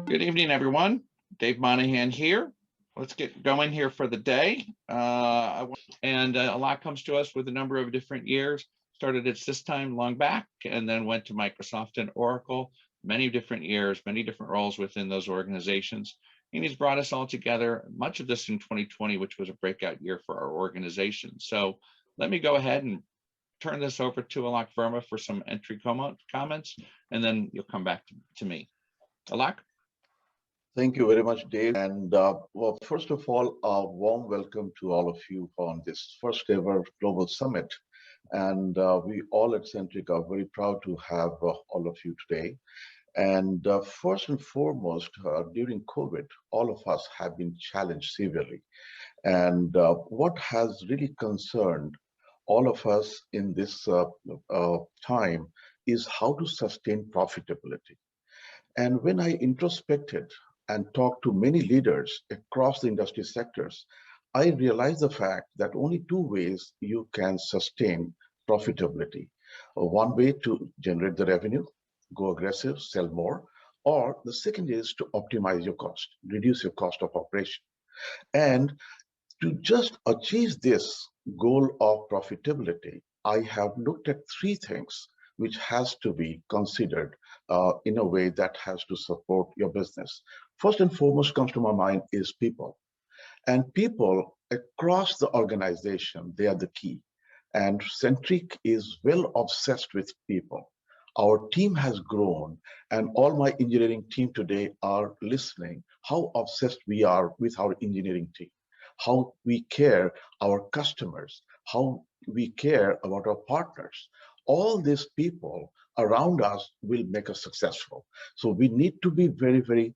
Good evening, everyone. Dave Monahan here. Let's get going here for the day. A lot comes to us with a number of different years. Started at this time long back, and then went to Microsoft and Oracle. Many different years, many different roles within those organizations. And he's brought us all together, much of this in 2020, which was a breakout year for our organization. So let me go ahead and turn this over to Alok Verma for some entry comments, and then you'll come back to me. Alok? Thank you very much, Dave. And well, first of all, a warm welcome to all of you on this first ever Global Summit. And we all at Centriqe are very proud to have all of you today. And first and foremost, during COVID, all of us have been challenged severely. And what has really concerned all of us in this time is how to sustain profitability. And when I introspected and talked to many leaders across the industry sectors, I realized the fact that only two ways you can sustain profitability. One way to generate the revenue, go aggressive, sell more, or the second is to optimize your cost, reduce your cost of operation. And to just achieve this goal of profitability, I have looked at three things which has to be considered in a way that has to support your business. First and foremost comes to my mind is people. And people across the organization, they are the key. And Centriqe is well obsessed with people. Our team has grown, and all my engineering team today are listening how obsessed we are with our engineering team, how we care our customers, how we care about our partners. All these people around us will make us successful. So we need to be very, very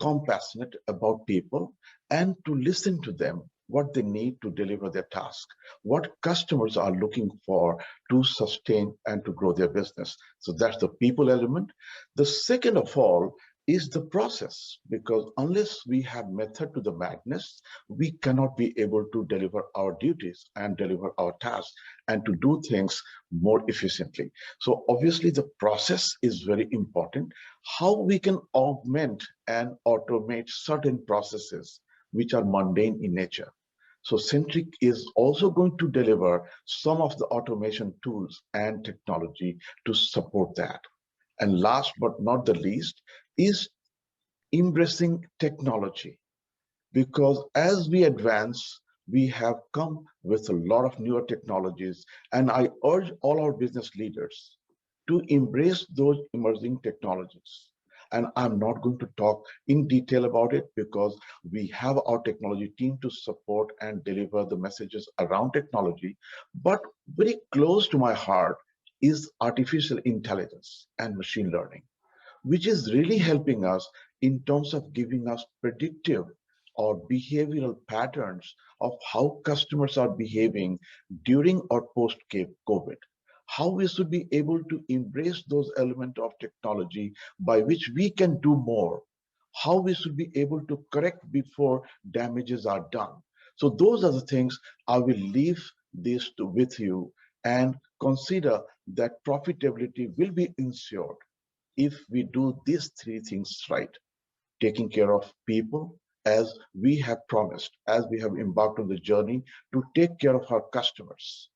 compassionate about people and to listen to them, what they need to deliver their task, what customers are looking for to sustain and to grow their business. So that's the people element. The second of all is the process, because unless we have method to the madness, we cannot be able to deliver our duties and deliver our tasks and to do things more efficiently. So obviously the process is very important. How we can augment and automate certain processes which are mundane in nature. So Centriqe is also going to deliver some of the automation tools and technology to support that. And last but not the least is embracing technology, because as we advance, we have come with a lot of newer technologies, and I urge all our business leaders to embrace those emerging technologies. And I'm not going to talk in detail about it because we have our technology team to support and deliver the messages around technology. But very close to my heart is artificial intelligence and machine learning, which is really helping us in terms of giving us predictive or behavioral patterns of how customers are behaving during or post-COVID. How we should be able to embrace those elements of technology by which we can do more. How we should be able to correct before damages are done. So those are the things I will leave this with you, and consider that profitability will be ensured if we do these three things right. Taking care of people as we have promised, as we have embarked on the journey to take care of our customers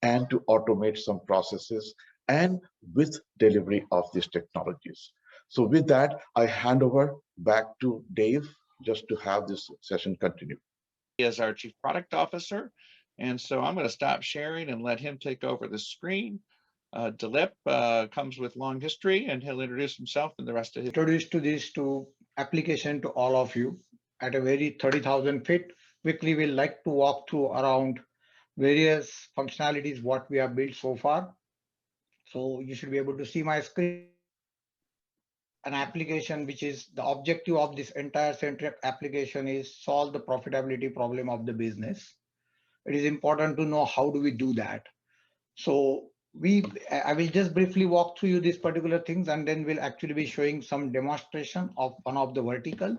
and to automate some processes and with delivery of these technologies. So with that, I hand over back to Dave just to have this session continue. He is our Chief Product Officer. And so I'm going to stop sharing and let him take over the screen. Dilip comes with long history, and he'll introduce himself and the rest of his. Introduced to this application to all of you at a very 30,000 feet. Quickly, we'll like to walk through around various functionalities what we have built so far. So you should be able to see my screen. An application which is the objective of this entire Centriqe application is solve the profitability problem of the business. It is important to know how do we do that. So I will just briefly walk through you these particular things, and then we'll actually be showing some demonstration of one of the vertical.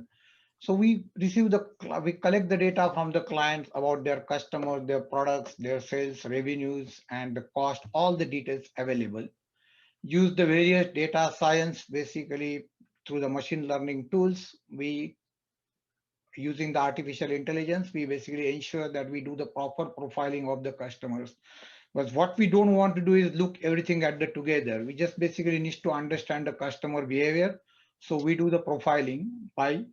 So we collect the data from the clients about their customers, their products, their sales, revenues, and the cost, all the details available. use the various data science, basically through the machine learning tools. We using the artificial intelligence, we basically ensure that we do the proper profiling of the customers. Because what we don't want to do is look everything at the together. We just basically need to understand the customer behavior. So we do the profiling by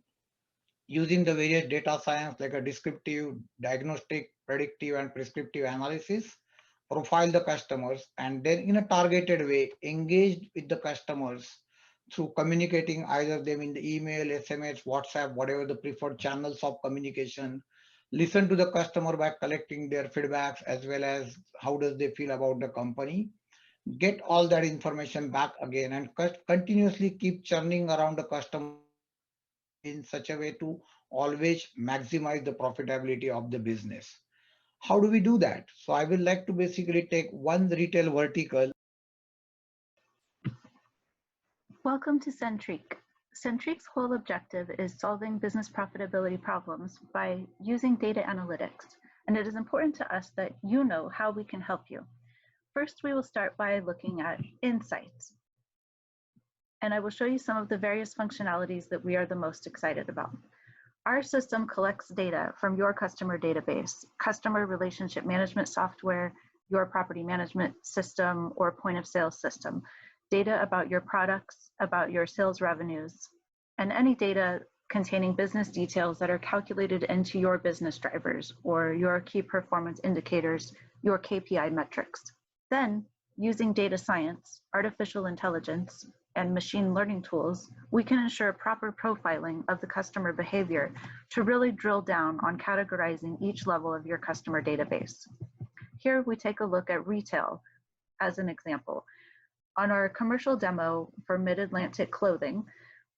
using the various data science like a descriptive, diagnostic, predictive, and prescriptive analysis, profile the customers, and then in a targeted way, engage with the customers through communicating either them in the email, SMS, WhatsApp, whatever the preferred channels of communication. Listen to the customer by collecting their feedbacks as well as how does they feel about the company. Get all that information back again and continuously keep churning around the customer in such a way to always maximize the profitability of the business. How do we do that? So I would like to basically take one retail vertical. Welcome to Centriqe. Centrique's whole objective is solving business profitability problems by using data analytics, and it is important to us that you know how we can help you. First, we will start by looking at insights, and I will show you some of the various functionalities that we are the most excited about. Our system collects data from your customer database, customer relationship management software, your property management system, or point of sale system, data about your products, about your sales revenues, and any data containing business details that are calculated into your business drivers or your key performance indicators, your KPI metrics. Then, using data science, artificial intelligence, and machine learning tools, we can ensure proper profiling of the customer behavior to really drill down on categorizing each level of your customer database. Here we take a look at retail as an example. On our commercial demo for Mid-Atlantic Clothing,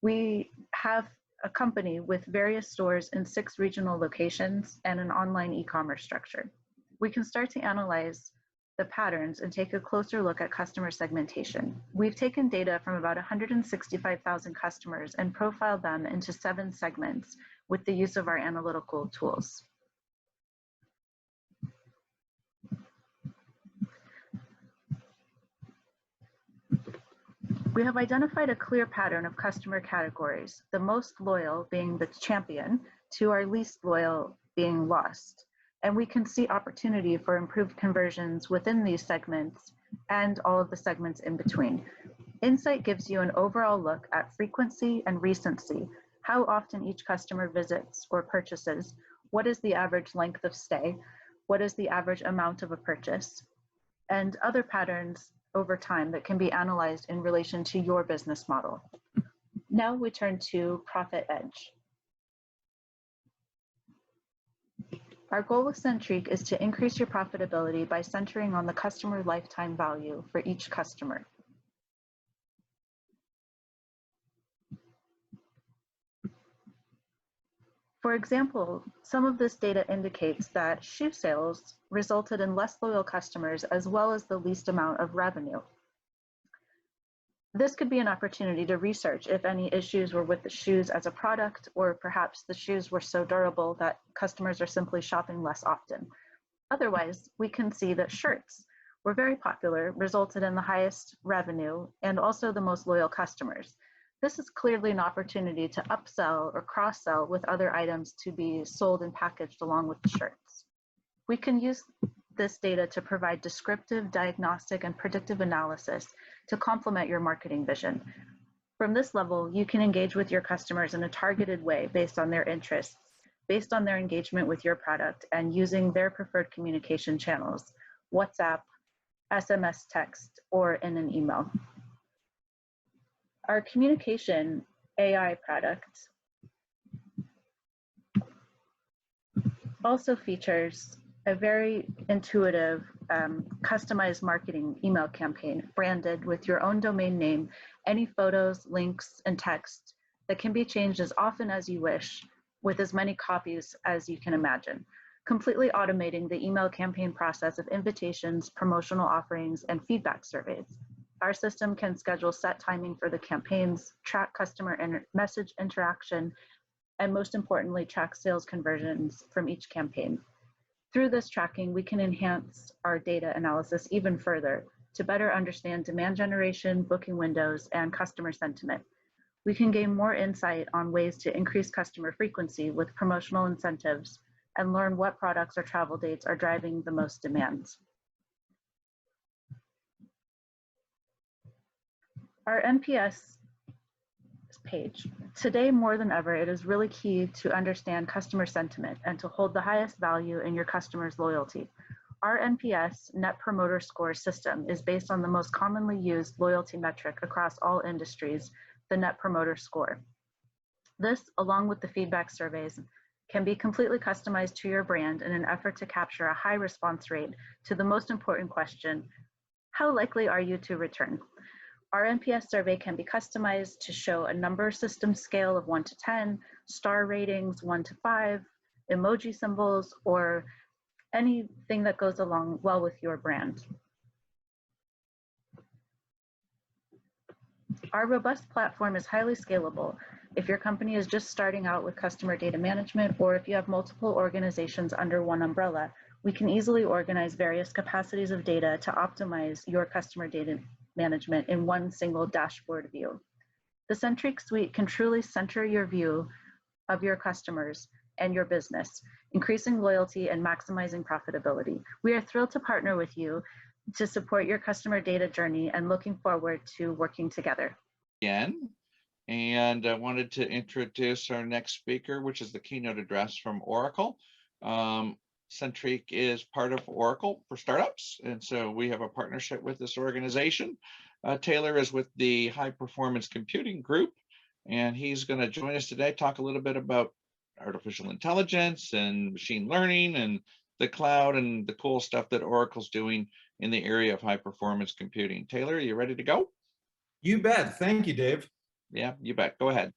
we have a company with various stores in 6 regional locations and an online e-commerce structure. We can start to analyze the patterns and take a closer look at customer segmentation. We've taken data from about 165,000 customers and profiled them into 7 segments with the use of our analytical tools. We have identified a clear pattern of customer categories, the most loyal being the champion to our least loyal being lost. And we can see opportunity for improved conversions within these segments and all of the segments in between. Insight gives you an overall look at frequency and recency, how often each customer visits or purchases, what is the average length of stay, what is the average amount of a purchase, and other patterns over time that can be analyzed in relation to your business model. Now we turn to Profit Edge. Our goal with Centriqe is to increase your profitability by centering on the customer lifetime value for each customer. For example, some of this data indicates that shoe sales resulted in less loyal customers as well as the least amount of revenue. This could be an opportunity to research if any issues were with the shoes as a product, or perhaps the shoes were so durable that customers are simply shopping less often. Otherwise, we can see that shirts were very popular, resulted in the highest revenue, and also the most loyal customers. This is clearly an opportunity to upsell or cross-sell with other items to be sold and packaged along with the shirts. We can use this data to provide descriptive, diagnostic, and predictive analysis to complement your marketing vision. From this level, you can engage with your customers in a targeted way based on their interests, based on their engagement with your product, and using their preferred communication channels, WhatsApp, SMS text, or in an email. Our communication AI product also features a very intuitive, customized marketing email campaign branded with your own domain name, any photos, links, and text that can be changed as often as you wish with as many copies as you can imagine, completely automating the email campaign process of invitations, promotional offerings, and feedback surveys. Our system can schedule set timing for the campaigns, track customer message interaction, and most importantly, track sales conversions from each campaign. Through this tracking, we can enhance our data analysis even further to better understand demand generation, booking windows, and customer sentiment. We can gain more insight on ways to increase customer frequency with promotional incentives and learn what products or travel dates are driving the most demands. Our NPS page. Today, more than ever, it is really key to understand customer sentiment and to hold the highest value in your customers' loyalty. Our NPS, Net Promoter Score system, is based on the most commonly used loyalty metric across all industries, the Net Promoter Score. This, along with the feedback surveys, can be completely customized to your brand in an effort to capture a high response rate to the most important question, how likely are you to return? Our NPS survey can be customized to show a number system scale of 1 to 10, star ratings 1 to 5, emoji symbols, or anything that goes along well with your brand. Our robust platform is highly scalable if your company is just starting out with customer data management, or if you have multiple organizations under one umbrella. We can easily organize various capacities of data to optimize your customer data management in one single dashboard view. The Centriqe suite can truly center your view of your customers and your business, increasing loyalty and maximizing profitability. We are thrilled to partner with you to support your customer data journey and looking forward to working together. Again, and I wanted to introduce our next speaker, which is the keynote address from Oracle. Centriqe is part of Oracle for Startups, and so we have a partnership with this organization. Taylor is with the High Performance Computing Group, and he's going to join us today, talk a little bit about artificial intelligence and machine learning and the cloud and the cool stuff that Oracle's doing in the area of high performance computing. Taylor, are you ready to go? You bet. Thank you, Dave. Yeah, you bet. Go ahead.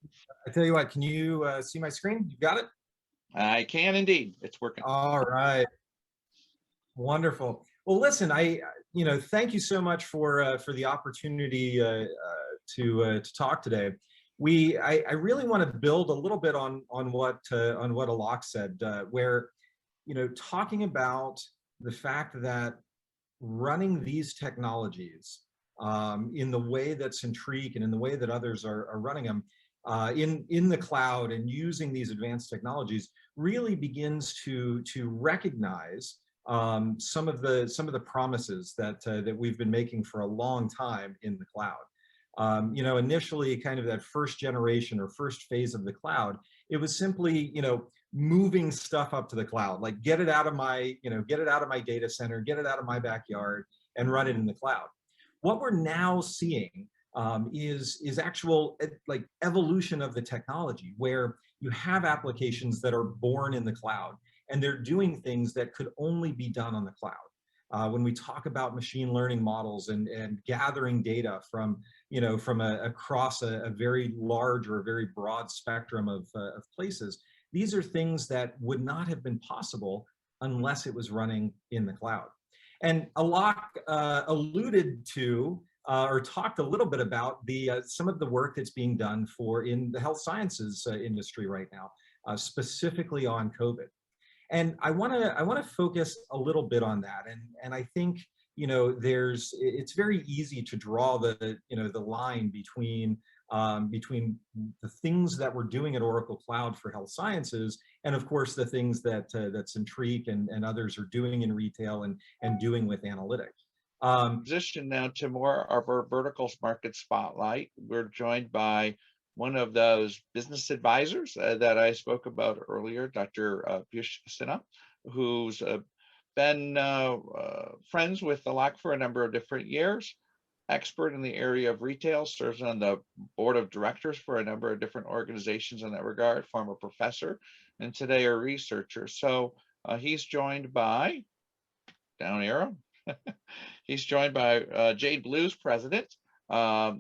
I tell you what, can you see my screen? You got it? I can indeed. It's working. All right. Wonderful. Well, listen, thank you so much for the opportunity to talk today. I really want to build a little bit on what Alok said, where talking about the fact that running these technologies in the way that Centriqe and in the way that others are running them in the cloud and using these advanced technologies really begins to recognize some of the promises that we've been making for a long time in the cloud. Initially, kind of that first generation or first phase of the cloud, it was simply moving stuff up to the cloud, like get it out of my data center, get it out of my backyard, and run it in the cloud. What we're now seeing is actual like evolution of the technology, where you have applications that are born in the cloud and they're doing things that could only be done on the cloud. When we talk about machine learning models and gathering data from across a very large or a very broad spectrum of places, these are things that would not have been possible unless it was running in the cloud. And Alok alluded to or talked a little bit about some of the work that's being done in the health sciences industry right now, specifically on COVID. And I want to focus a little bit on that. And I think it's very easy to draw the line between the things that we're doing at Oracle Cloud for health sciences, and of course the things that Centriqe and others are doing in retail and doing with analytics. Transition now to more of our verticals market spotlight. We're joined by one of those business advisors that I spoke about earlier, Dr. Piyush Sinha, who's been friends with Alok for a number of different years, expert in the area of retail, serves on the board of directors for a number of different organizations in that regard, former professor, and today a researcher. So he's joined by, down arrow, he's joined by Jade Blue's president.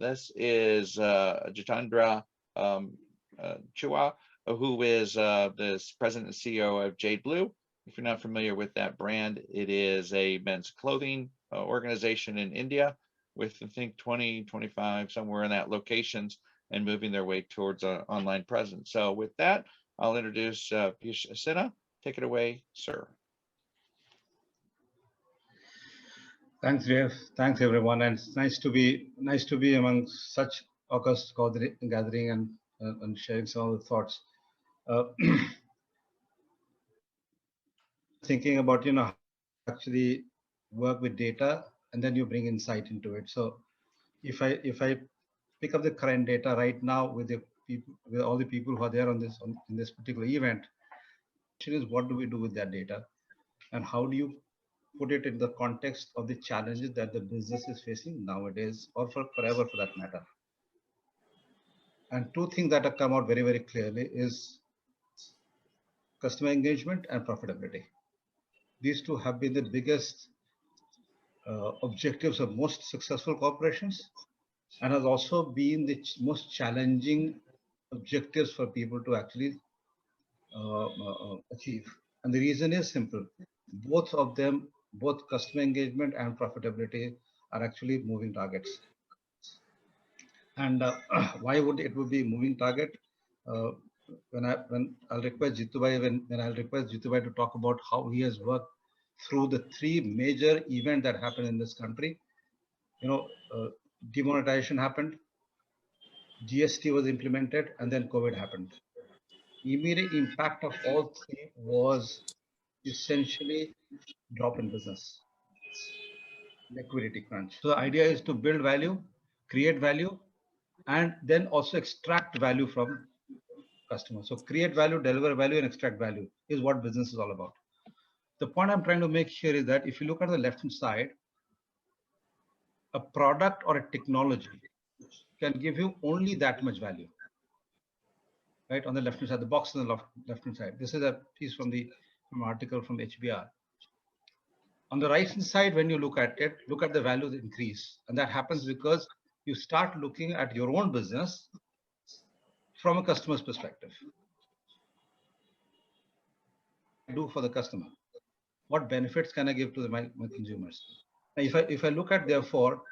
This is Jitendra Chua, who is the president and CEO of Jade Blue. If you're not familiar with that brand, it is a men's clothing organization in India with, I think, 20, 25, somewhere in that locations, and moving their way towards an online presence. So with that, I'll introduce Piyush Sinha. Take it away, sir. Thanks, Dave. Thanks, everyone, and it's nice to be among such august gathering and sharing some of the thoughts. Thinking about how actually work with data, and then you bring insight into it. So if I pick up the current data right now with the people, with all the people who are there in this particular event, the question is, what do we do with that data, and how do you put it in the context of the challenges that the business is facing nowadays, or forever for that matter. And two things that have come out very, very clearly is customer engagement and profitability. These two have been the biggest objectives of most successful corporations, and has also been the most challenging objectives for people to actually achieve. And the reason is simple. Both of them, both customer engagement and profitability, are actually moving targets. And why would it be moving target? When I'll request Jitubai, when I'll request Jitubai to talk about how he has worked through the three major events that happened in this country. Demonetization happened, GST was implemented, and then COVID happened. Immediate impact of all three was essentially drop in business, liquidity crunch. So the idea is to build value, create value, and then also extract value from customers. So create value, deliver value, and extract value is what business is all about. The point I'm trying to make here is that if you look at the left-hand side, a product or a technology can give you only that much value. Right, on the left-hand side, the box on the left-hand side. This is a piece from an article from HBR. On the right-hand side, when you look at it, look at the value increase. And that happens because you start looking at your own business from a customer's perspective. Do for the customer? What benefits can I give to my consumers? Now, if I look at, therefore,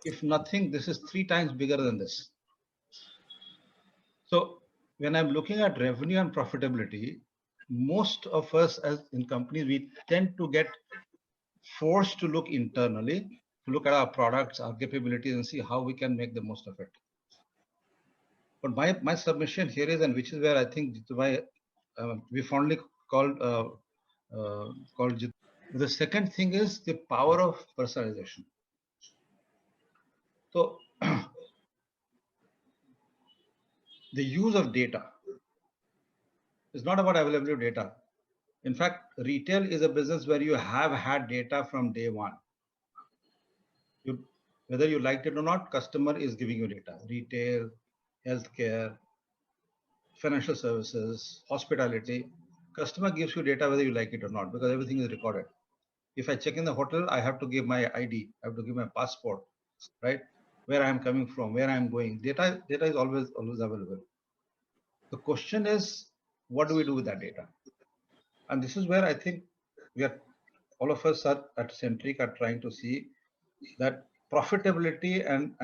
if nothing, this is 3 times bigger than this. So when I'm looking at revenue and profitability, most of us as in companies, we tend to get forced to look internally, to look at our products, our capabilities, and see how we can make the most of it. But my submission here is, and which is where I think Jitubai, we fondly called Jitubai. The second thing is the power of personalization. So the use of data is not about availability of data. In fact, retail is a business where you have had data from day one. Whether you liked it or not, customer is giving you data. Retail, healthcare, financial services, hospitality. Customer gives you data whether you like it or not, because everything is recorded. If I check in the hotel, I have to give my ID, I have to give my passport, right? Where I am coming from, where I am going. Data is always available. The question is, what do we do with that data? And this is where I think all of us at Centriqe are trying to see that profitability and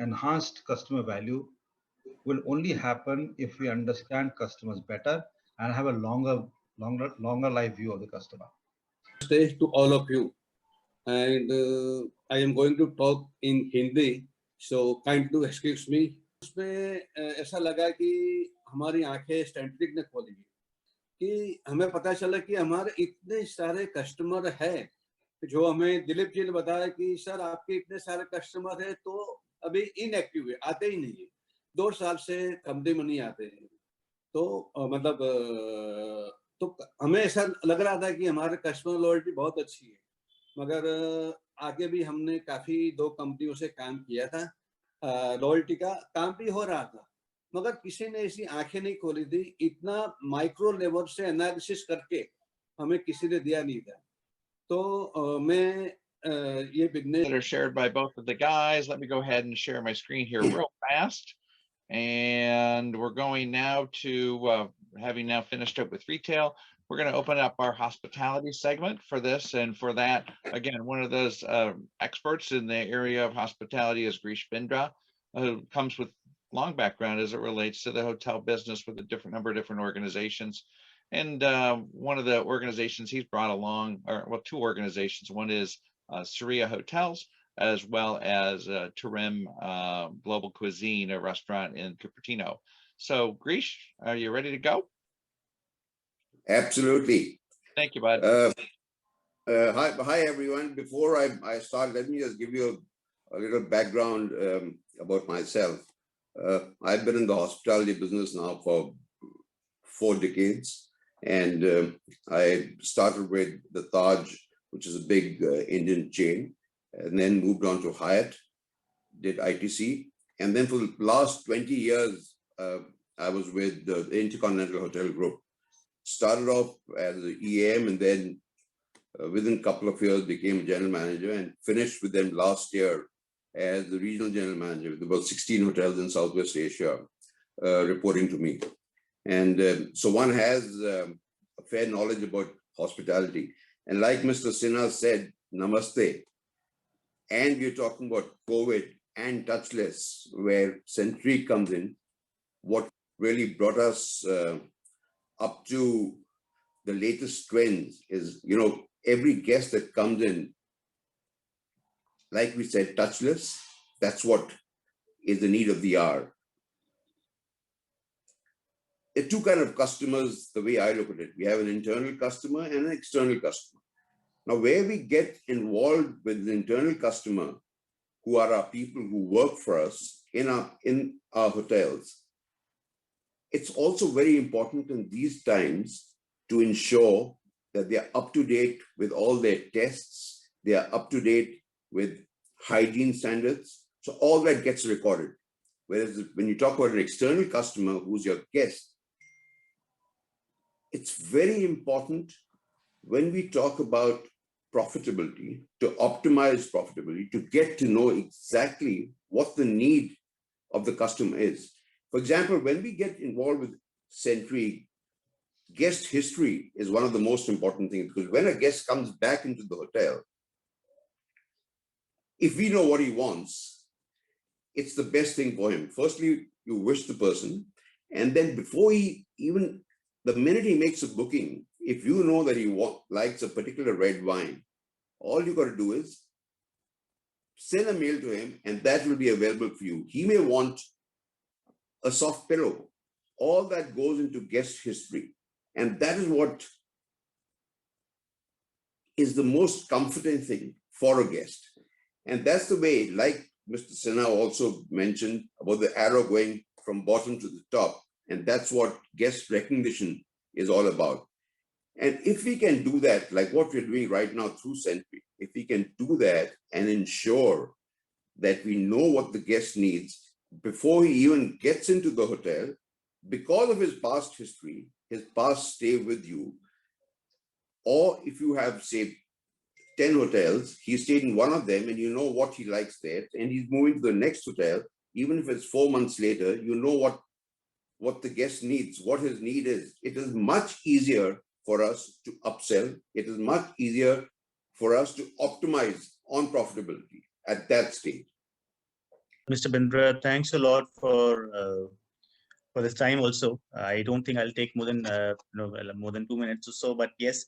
enhanced customer value will only happen if we understand customers better and have a longer life view of the customer. Stage to all of you, and I am going to talk in Hindi, so kind to excuse me. उसमें ऐसा लगा कि हमारी आंखें centric ने खोली कि हमें पता चला कि हमारे इतने सारे कस्टमर हैं, जो हमें दिलीप जी ने बताया कि सर आपके इतने सारे कस्टमर हैं तो अभी इनएक्टिव है, आते ही नहीं है, 2 साल से कंपनी में नहीं आते हैं। तो मतलब तो हमें ऐसा लग रहा था कि हमारे कस्टमर लॉयल्टी बहुत अच्छी है, मगर आगे भी हमने काफी 2 कंपनियों से काम किया था, लॉयल्टी का काम भी हो रहा था, मगर किसी ने ऐसी आंखें नहीं खोली थी, इतना माइक्रो लेवल से एनालिसिस करके हमें किसी ने दिया नहीं था। तो मैं ये business that are shared by both of the guys. Let me go ahead and share my screen here real fast. And we're going now to, having now finished up with retail, we're going to open up our hospitality segment for this. And for that, again, one of those experts in the area of hospitality is Grish Bindra, who comes with long background as it relates to the hotel business with a number of different organizations. And one of the organizations he's brought along, or well, 2 organizations. One is Saria Hotels, as well as Turim Global Cuisine, a restaurant in Cupertino. So, Grish, are you ready to go? Absolutely. Thank you, bud. Hi, everyone. Before I start, let me just give you a little background about myself. I've been in the hospitality business now for 4 decades, and I started with the Taj, which is a big Indian chain, and then moved on to Hyatt, did ITC, and then for the last 20 years, I was with the Intercontinental Hotel Group. Started off as an EM, and then within a couple of years became a general manager, and finished with them last year as the regional general manager with about 16 hotels in Southwest Asia, reporting to me. And so one has a fair knowledge about hospitality. And like Mr. Sinha said, namaste. And we're talking about COVID and touchless, where Centriqe comes in. What really brought us up to the latest trends is, every guest that comes in, like we said, touchless, that's what is the need of the hour. There are 2 kinds of customers, the way I look at it. We have an internal customer and an external customer. Now, where we get involved with the internal customer, who are our people who work for us in our hotels, it's also very important in these times to ensure that they are up to date with all their tests, they are up to date with hygiene standards. So all that gets recorded. Whereas when you talk about an external customer who's your guest, it's very important when we talk about profitability, to optimize profitability, to get to know exactly what the need of the customer is. For example, when we get involved with Centriqe, guest history is one of the most important things, because when a guest comes back into the hotel, if we know what he wants, it's the best thing for him. Firstly, you wish the person, and then before the minute he makes a booking, if you know that he likes a particular red wine, all you got to do is send a mail to him, and that will be available for you. He may want a soft pillow. All that goes into guest history. And that is what is the most comforting thing for a guest. And that's the way, like Mr. Sinha also mentioned about the arrow going from bottom to the top. And that's what guest recognition is all about. And if we can do that, like what we're doing right now through Centriqe, if we can do that and ensure that we know what the guest needs before he even gets into the hotel, because of his past history, his past stay with you, or if you have, say, 10 hotels, he stayed in one of them and you know what he likes there, and he's moving to the next hotel, even if it's 4 months later, you know what the guest needs, what his need is. It is much easier for us to upsell. It is much easier for us to optimize on profitability at that stage. Mr. Bindra, thanks a lot for this time also. I don't think I'll take more than more than 2 minutes or so, but yes,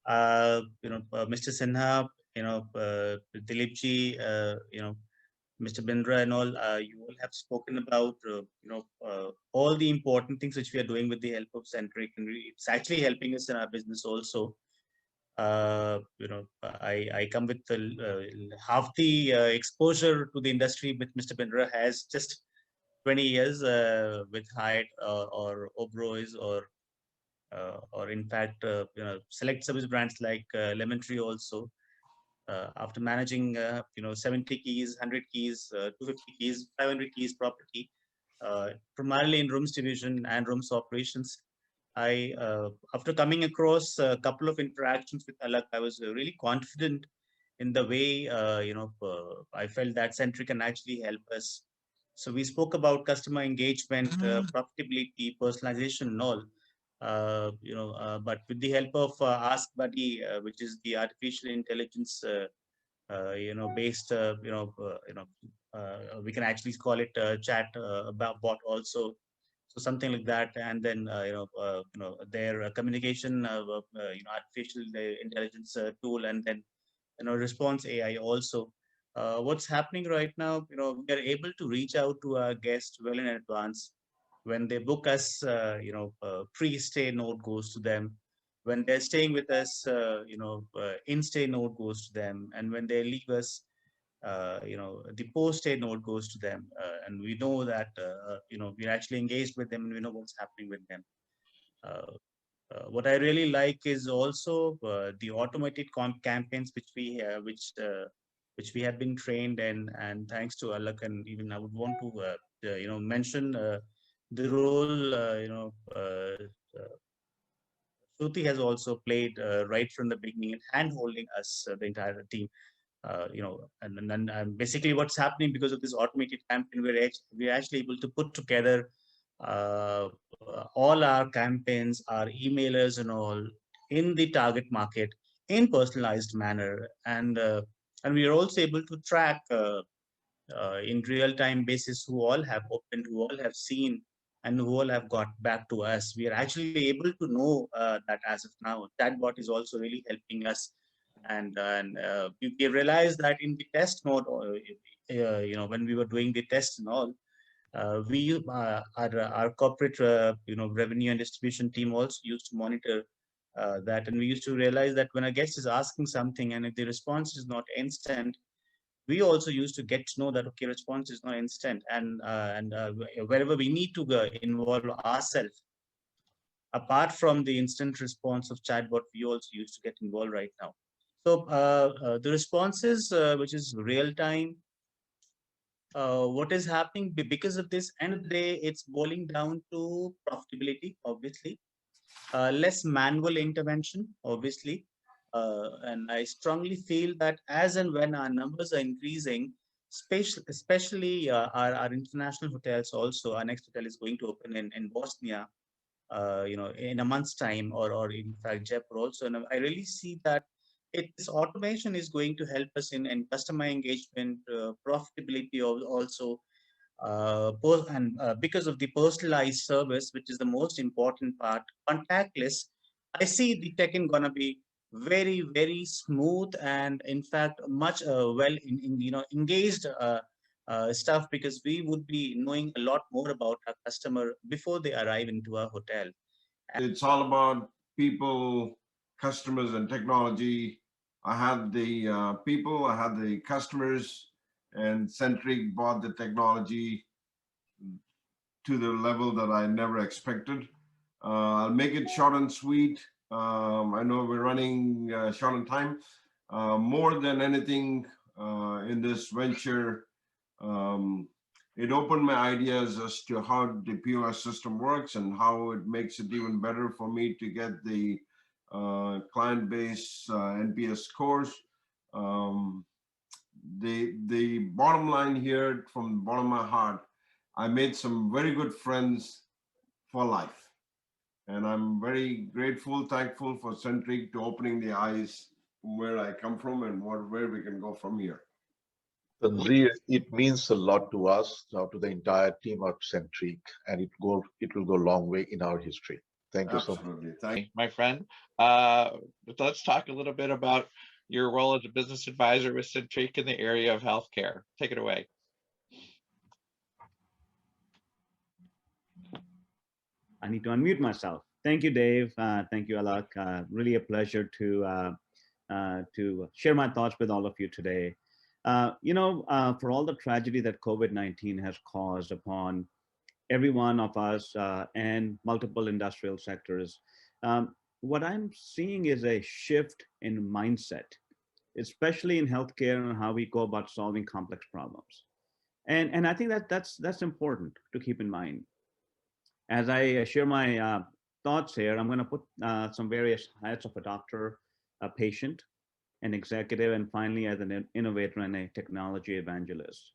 Mr. Sinha, Dilipji, Mr. Bindra and all, you all have spoken about all the important things which we are doing with the help of Centriqe, and it's actually helping us in our business also. I come with half the exposure to the industry with Mr. Bindra has just 20 years with Hyatt or Oberoi's or in fact select service brands like Lemon Tree also. After managing 70 keys, 100 keys, 250 keys, 500 keys property, primarily in rooms division and rooms operations. After coming across a couple of interactions with Alak, I was really confident in the way I felt that Centriqe can actually help us. So we spoke about customer engagement, profitability, personalization, and all. But with the help of Ask Buddy, which is the artificial intelligence, based, we can actually call it chat about bot also. So something like that, and then their communication, artificial intelligence tool, and then response AI also. What's happening right now, we are able to reach out to our guests well in advance. When they book us, pre-stay note goes to them. When they're staying with us, in-stay note goes to them. And when they leave us, the post-stay note goes to them. And we know that, we're actually engaged with them and we know what's happening with them. What I really like is also the automated campaigns which we have been trained in, and thanks to Alak, and even I would want to mention the role Shruti has also played right from the beginning, hand holding us, the entire team. And basically what's happening because of this automated campaign, we're actually able to put together uh, all our campaigns, our emailers and all in the target market in personalized manner. And we are also able to track in real time basis who all have opened, who all have seen, and who all have got back to us. We are actually able to know that as of now. Chatbot is also really helping us. And we realized that in the test mode, when we were doing the test and all, our corporate revenue and distribution team also used to monitor that, and we used to realize that when a guest is asking something and if the response is not instant, we also used to get to know that okay, response is not instant, and wherever we need to involve ourselves apart from the instant response of chatbot, we also used to get involved right now. So the responses, which is real time, what is happening because of this end of the day, it's boiling down to profitability, obviously, less manual intervention, obviously. And I strongly feel that as and when our numbers are increasing, especially our international hotels also, our next hotel is going to open in Bosnia, in a month's time, or in fact Jaipur also. And I really see that this automation is going to help us in customer engagement, profitability also, and because of the personalized service, which is the most important part, contactless, I see the check-in gonna be very, very smooth, and in fact, much well engaged stuff, because we would be knowing a lot more about our customer before they arrive into our hotel. It's all about people, customers, and technology. I had the people, I had the customers, and Centriqe bought the technology to the level that I never expected. I'll make it short and sweet. I know we're running short on time. More than anything in this venture, it opened my ideas as to how the POS system works and how it makes it even better for me to get the client base NPS scores. The bottom line here, from the bottom of my heart, I made some very good friends for life. And I'm very grateful, thankful for Centriqe to opening the eyes from where I come from and where we can go from here. It means a lot to us, to the entire team at Centriqe, and it will go a long way in our history. Thank you so much. Absolutely. Thank you. My friend. Let's talk a little bit about your role as a business advisor with Centriqe in the area of healthcare. Take it away. I need to unmute myself. Thank you, Dave. Thank you, Alak. Really a pleasure to share my thoughts with all of you today. For all the tragedy that COVID-19 has caused upon every one of us and multiple industrial sectors, what I'm seeing is a shift in mindset, especially in healthcare, and how we go about solving complex problems. And I think that's important to keep in mind. As I share my thoughts here, I'm going to put some various hats of a doctor, a patient, an executive, and finally as an innovator and a technology evangelist.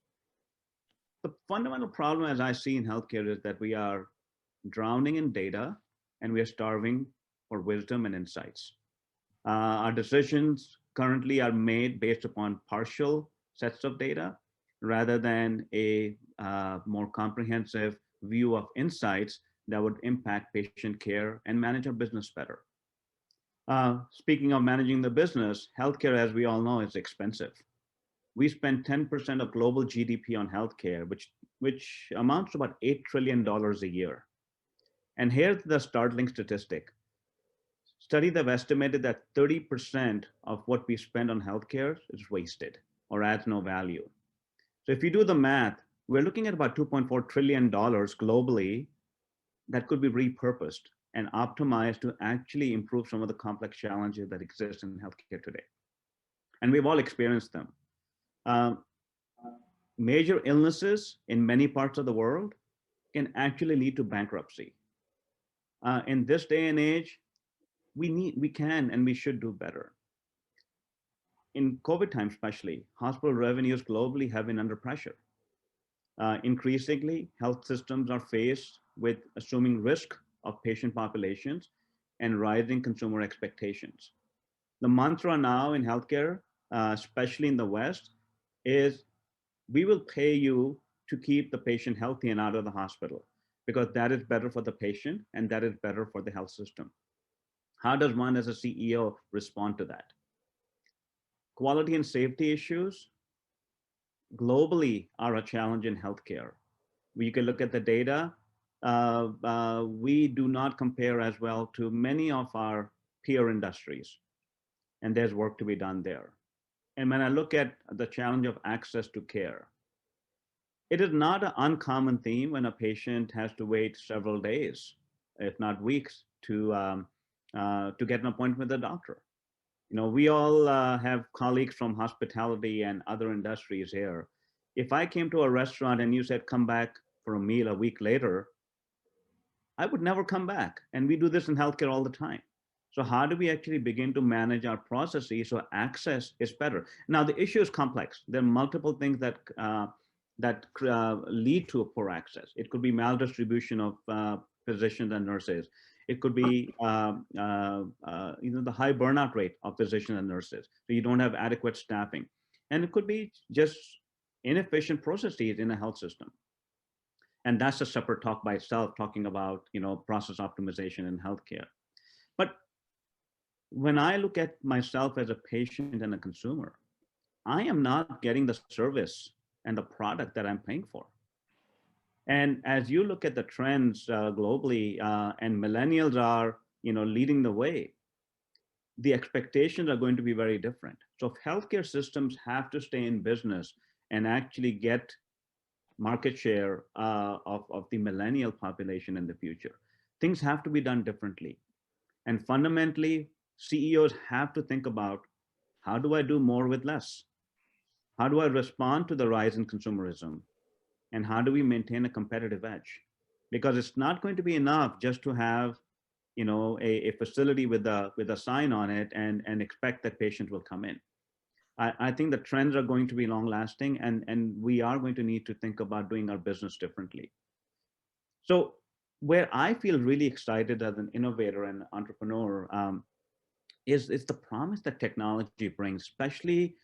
The fundamental problem, as I see in healthcare, is that we are drowning in data and we are starving for wisdom and insights. Our decisions currently are made based upon partial sets of data rather than a more comprehensive view of insights that would impact patient care and manage our business better. Speaking of managing the business, healthcare, as we all know, is expensive. We spend 10% of global GDP on healthcare, which amounts to about $8 trillion a year. And here's the startling statistic. Studies have estimated that 30% of what we spend on healthcare is wasted or adds no value. So if you do the math, we're looking at about $2.4 trillion globally that could be repurposed and optimized to actually improve some of the complex challenges that exist in healthcare today. And we've all experienced them. Major illnesses in many parts of the world can actually lead to bankruptcy. In this day and age, we can and we should do better. In COVID time especially, hospital revenues globally have been under pressure. Increasingly, health systems are faced with assuming risk of patient populations and rising consumer expectations. The mantra now in healthcare, especially in the West, is we will pay you to keep the patient healthy and out of the hospital because that is better for the patient and that is better for the health system. How does one as a CEO respond to that? Quality and safety issues globally are a challenge in healthcare. You can look at the data. We do not compare as well to many of our peer industries, and there's work to be done there. And when I look at the challenge of access to care, it is not an uncommon theme when a patient has to wait several days, if not weeks, to get an appointment with a doctor. You know, we all have colleagues from hospitality and other industries here. If I came to a restaurant and you said, come back for a meal a week later, I would never come back. And we do this in healthcare all the time. So how do we actually begin to manage our processes so access is better? Now, the issue is complex. There are multiple things that lead to poor access. It could be maldistribution of physicians and nurses. It could be the high burnout rate of physicians and nurses. So you don't have adequate staffing. And it could be just inefficient processes in a health system. And that's a separate talk by itself, talking about process optimization in healthcare. But when I look at myself as a patient and a consumer, I am not getting the service and the product that I'm paying for. And as you look at the trends globally, and millennials are leading the way, the expectations are going to be very different. So if healthcare systems have to stay in business and actually get market share of the millennial population in the future, things have to be done differently. And fundamentally, CEOs have to think about, how do I do more with less? How do I respond to the rise in consumerism? And how do we maintain a competitive edge? Because it's not going to be enough just to have a facility with a sign on it and expect that patients will come in. I think the trends are going to be long lasting, and we are going to need to think about doing our business differently. So where I feel really excited as an innovator and entrepreneur is the promise that technology brings, especially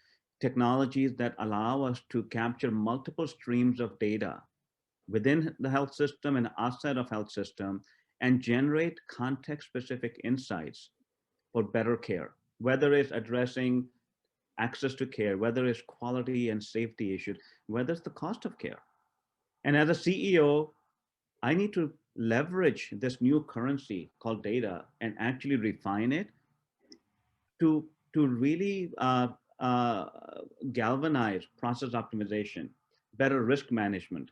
technologies that allow us to capture multiple streams of data within the health system and outside of health system and generate context-specific insights for better care, whether it's addressing access to care, whether it's quality and safety issues, whether it's the cost of care. And as a CEO, I need to leverage this new currency called data and actually refine it to really galvanize process optimization, better risk management,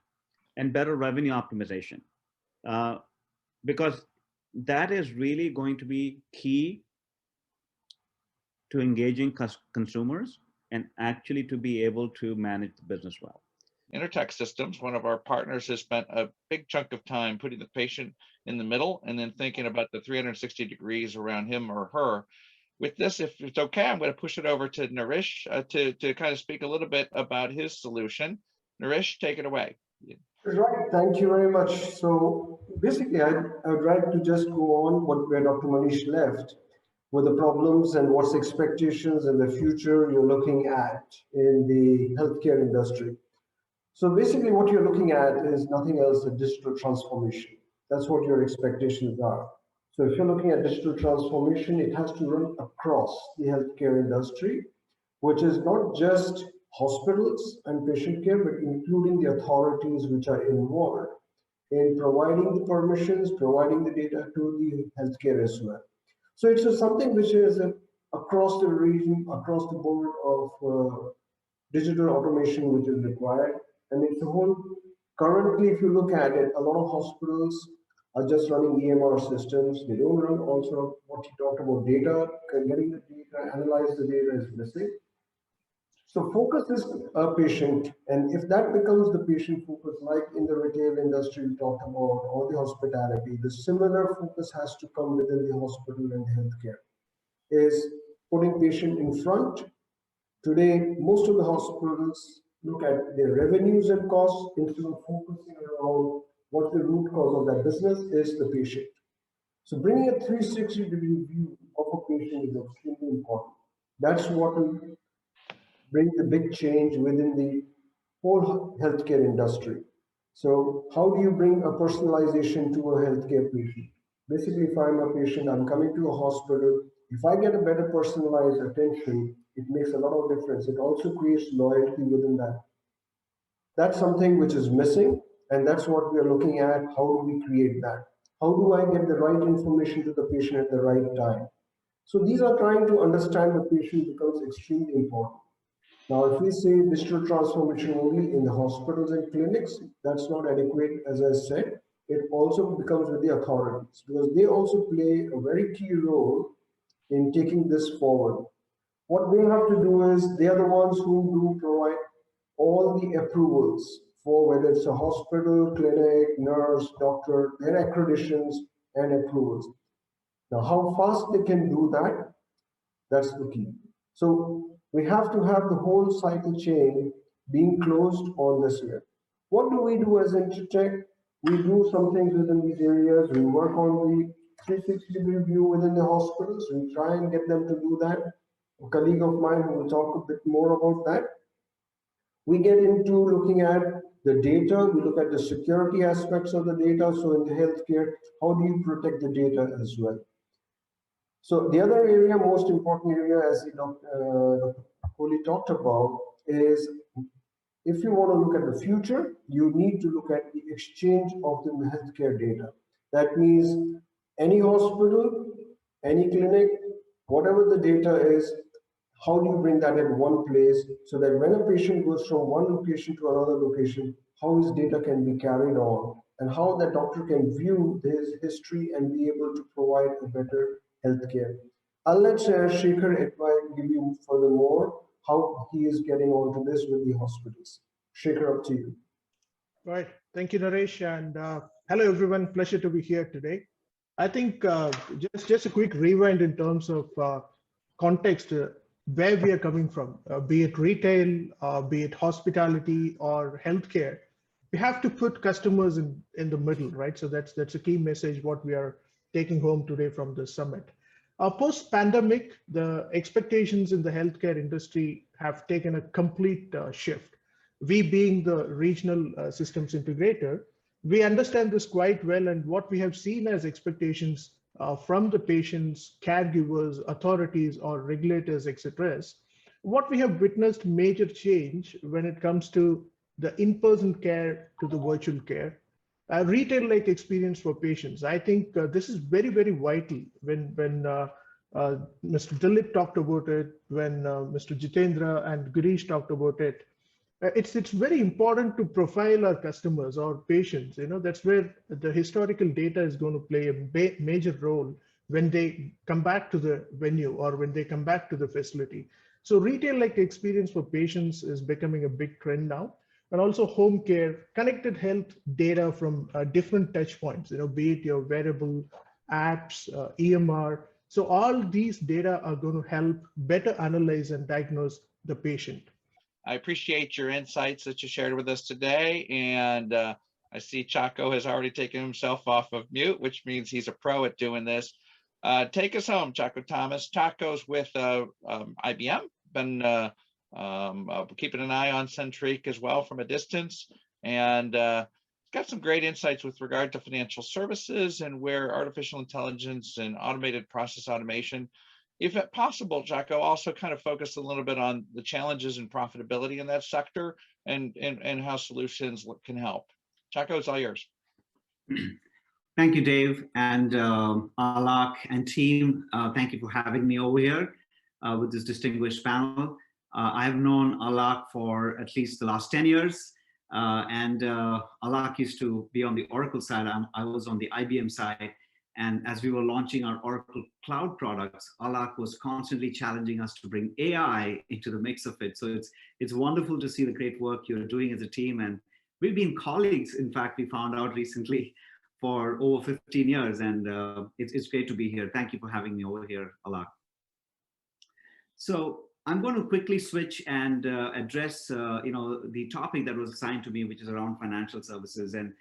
and better revenue optimization. Because that is really going to be key to engaging consumers and actually to be able to manage the business well. Intertek Systems, one of our partners, has spent a big chunk of time putting the patient in the middle and then thinking about the 360 degrees around him or her. With this, if it's okay, I'm going to push it over to Naresh to kind of speak a little bit about his solution. Naresh, take it away. Right, thank you very much. So basically, I would like to just go on where Dr. Manish left, with the problems and what's expectations in the future you're looking at in the healthcare industry. So basically what you're looking at is nothing else than digital transformation. That's what your expectations are. So if you're looking at digital transformation, it has to run across the healthcare industry, which is not just hospitals and patient care, but including the authorities which are involved in providing the permissions, providing the data to the healthcare as well. So it's something which is across the region, across the board of digital automation which is required. And it's a whole, currently, if you look at it, a lot of hospitals are just running EMR systems. They don't run also what you talked about data, getting the data, analyze the data is missing. So focus is a patient, and if that becomes the patient focus, like in the retail industry we talked about, or the hospitality, the similar focus has to come within the hospital and healthcare, is putting patient in front. Today, most of the hospitals look at their revenues and costs instead of focusing around what the root cause of that business is, the patient. So bringing a 360-degree view of a patient is extremely important. That's what will bring the big change within the whole healthcare industry. So how do you bring a personalization to a healthcare patient? Basically, if I'm a patient, I'm coming to a hospital. If I get a better personalized attention, it makes a lot of difference. It also creates loyalty within that. That's something which is missing, and that's what we are looking at. How do we create that? How do I get the right information to the patient at the right time? So these are trying to understand the patient becomes extremely important. Now, if we say digital transformation only in the hospitals and clinics, that's not adequate, as I said. It also becomes with the authorities because they also play a very key role in taking this forward. What they have to do is they are the ones who do provide all the approvals for whether it's a hospital, clinic, nurse, doctor, their accreditations and approvals. Now, how fast they can do that, that's the key. So we have to have the whole cycle chain being closed on this year. What do we do as Intertek? We do some things within these areas. We work on the 360-degree view within the hospitals. We try and get them to do that. A colleague of mine who will talk a bit more about that. We get into looking at the data. We look at the security aspects of the data. So in the healthcare, how do you protect the data as well? So the other area, most important area, as Dr. Kohli talked about, is if you want to look at the future, you need to look at the exchange of the healthcare data. That means any hospital, any clinic, whatever the data is, how do you bring that in one place so that when a patient goes from one location to another location, how his data can be carried on and how the doctor can view his history and be able to provide a better healthcare. I'll let Shekhar give you furthermore how he is getting onto this with the hospitals. Shekhar, up to you. Right. Thank you, Naresh. And hello, everyone. Pleasure to be here today. I think just a quick rewind in terms of context, where we are coming from, be it retail, be it hospitality or healthcare. We have to put customers in the middle, right? So that's a key message what we are taking home today from the summit. Post-pandemic, the expectations in the healthcare industry have taken a complete shift. We being the regional systems integrator, we understand this quite well, and what we have seen as expectations from the patients, caregivers, authorities, or regulators, etc. What we have witnessed major change when it comes to the in-person care to the virtual care, retail-like experience for patients. I think this is very, very vital when Mr. Dilip talked about it, when Mr. Jitendra and Girish talked about it. It's very important to profile our customers or patients. You know, that's where the historical data is going to play a major role when they come back to the venue or when they come back to the facility. So retail-like experience for patients is becoming a big trend now. And also home care, connected health data from different touch points, you know, be it your wearable apps, EMR. So all these data are going to help better analyze and diagnose the patient. I appreciate your insights that you shared with us today. And I see Chaco has already taken himself off of mute, which means he's a pro at doing this. Take us home, Chaco Thomas. Chaco's with IBM, been keeping an eye on Centriqe as well from a distance. And got some great insights with regard to financial services and where artificial intelligence and automated process automation, if possible, Jocko, also kind of focus a little bit on the challenges and profitability in that sector and how solutions can help. Jocko, it's all yours. Thank you, Dave, and Alak and team. Thank you for having me over here with this distinguished panel. I've known Alak for at least the last 10 years. And Alak used to be on the Oracle side. I was on the IBM side. And as we were launching our Oracle Cloud products, Alak was constantly challenging us to bring AI into the mix of it. So it's wonderful to see the great work you're doing as a team. And we've been colleagues, in fact, we found out recently, for over 15 years. And it's great to be here. Thank you for having me over here, Alak. So I'm going to quickly switch and address, the topic that was assigned to me, which is around financial services. And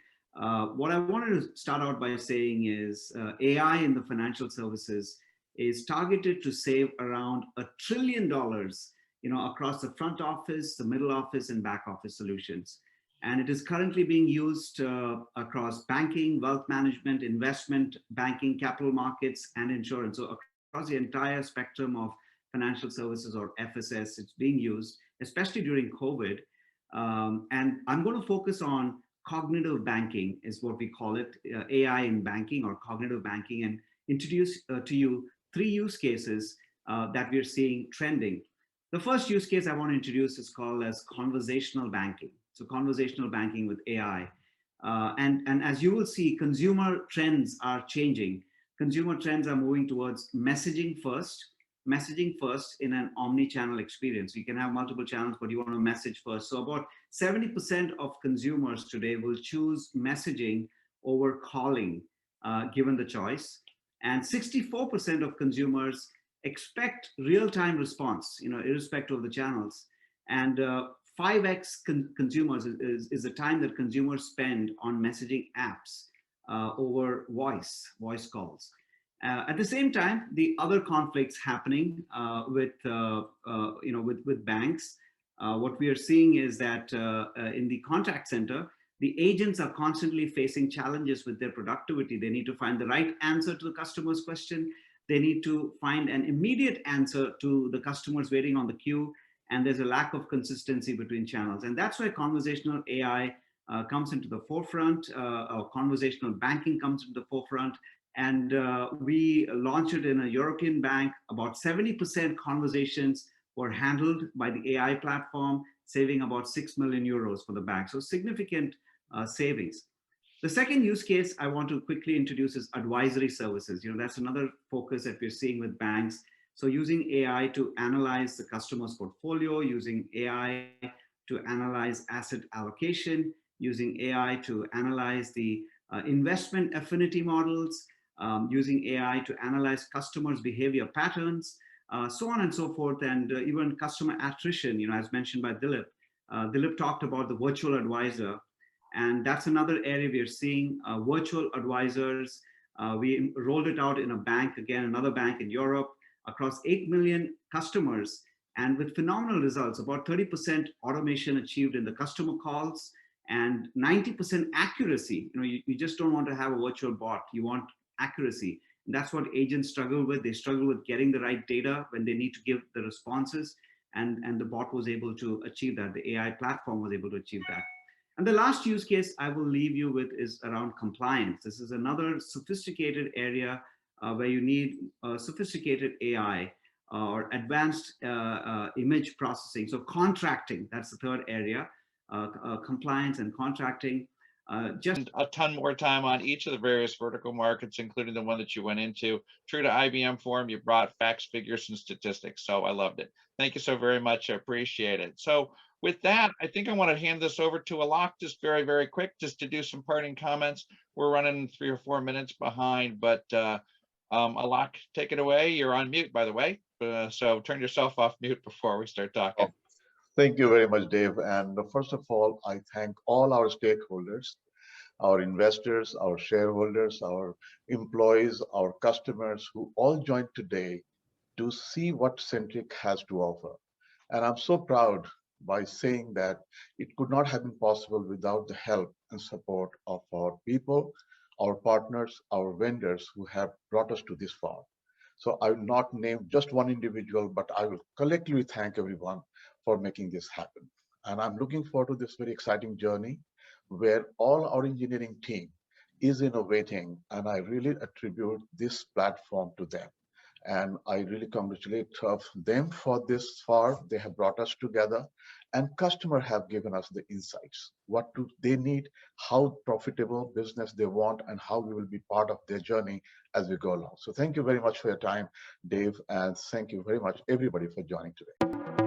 what I wanted to start out by saying is AI in the financial services is targeted to save around $1 trillion, across the front office, the middle office, and back office solutions. And it is currently being used across banking, wealth management, investment banking, capital markets, and insurance. So across the entire spectrum of financial services, or FSS, it's being used, especially during COVID. And I'm going to focus on cognitive banking, is what we call it, AI in banking or cognitive banking, and introduce to you 3 use cases that we're seeing trending. The first use case I want to introduce is called as conversational banking. So conversational banking with AI. And as you will see, consumer trends are changing. Consumer trends are moving towards messaging first in an omni-channel experience. You can have multiple channels, but you want to message first. So about 70% of consumers today will choose messaging over calling, given the choice. And 64% of consumers expect real-time response, irrespective of the channels. And 5x consumers is the time that consumers spend on messaging apps over voice calls. At the same time, the other conflicts happening with banks. What we are seeing is that in the contact center, the agents are constantly facing challenges with their productivity. They need to find the right answer to the customer's question. They need to find an immediate answer to the customers waiting on the queue. And there's a lack of consistency between channels. And that's why conversational AI comes into the forefront, or conversational banking comes into the forefront. And we launched it in a European bank. About 70% conversations were handled by the AI platform, saving about 6 million euros for the bank. So significant savings. The second use case I want to quickly introduce is advisory services. That's another focus that we're seeing with banks. So using AI to analyze the customer's portfolio, using AI to analyze asset allocation, using AI to analyze the investment affinity models, using AI to analyze customers' behavior patterns, so on and so forth, and even customer attrition, as mentioned by Dilip. Dilip talked about the virtual advisor, and that's another area we are seeing virtual advisors. We rolled it out in a bank, again, another bank in Europe, across 8 million customers, and with phenomenal results, about 30% automation achieved in the customer calls and 90% accuracy. You just don't want to have a virtual bot, you want accuracy. And that's what agents struggle with. They struggle with getting the right data when they need to give the responses, and the bot was able to achieve that. The AI platform was able to achieve that. And the last use case I will leave you with is around compliance. This is another sophisticated area where you need sophisticated AI or advanced image processing. So contracting, that's the third area, compliance and contracting. Just a ton more time on each of the various vertical markets, including the one that you went into. True to IBM form, you brought facts, figures, and statistics. So I loved it. Thank you so very much. I appreciate it. So with that, I think I want to hand this over to Alak, just very, very quick, just to do some parting comments. We're running 3 or 4 minutes behind, but Alak, take it away. You're on mute, by the way. So turn yourself off mute before we start talking. Thank you very much, Dave. And first of all, I thank all our stakeholders, our investors, our shareholders, our employees, our customers who all joined today to see what Centriqe has to offer. And I'm so proud by saying that it could not have been possible without the help and support of our people, our partners, our vendors who have brought us to this far. So I will not name just one individual, but I will collectively thank everyone for making this happen. And I'm looking forward to this very exciting journey where all our engineering team is innovating, and I really attribute this platform to them. And I really congratulate them for this far. They have brought us together, and customer have given us the insights. What do they need, how profitable business they want, and how we will be part of their journey as we go along. So thank you very much for your time, Dave, and thank you very much, everybody, for joining today.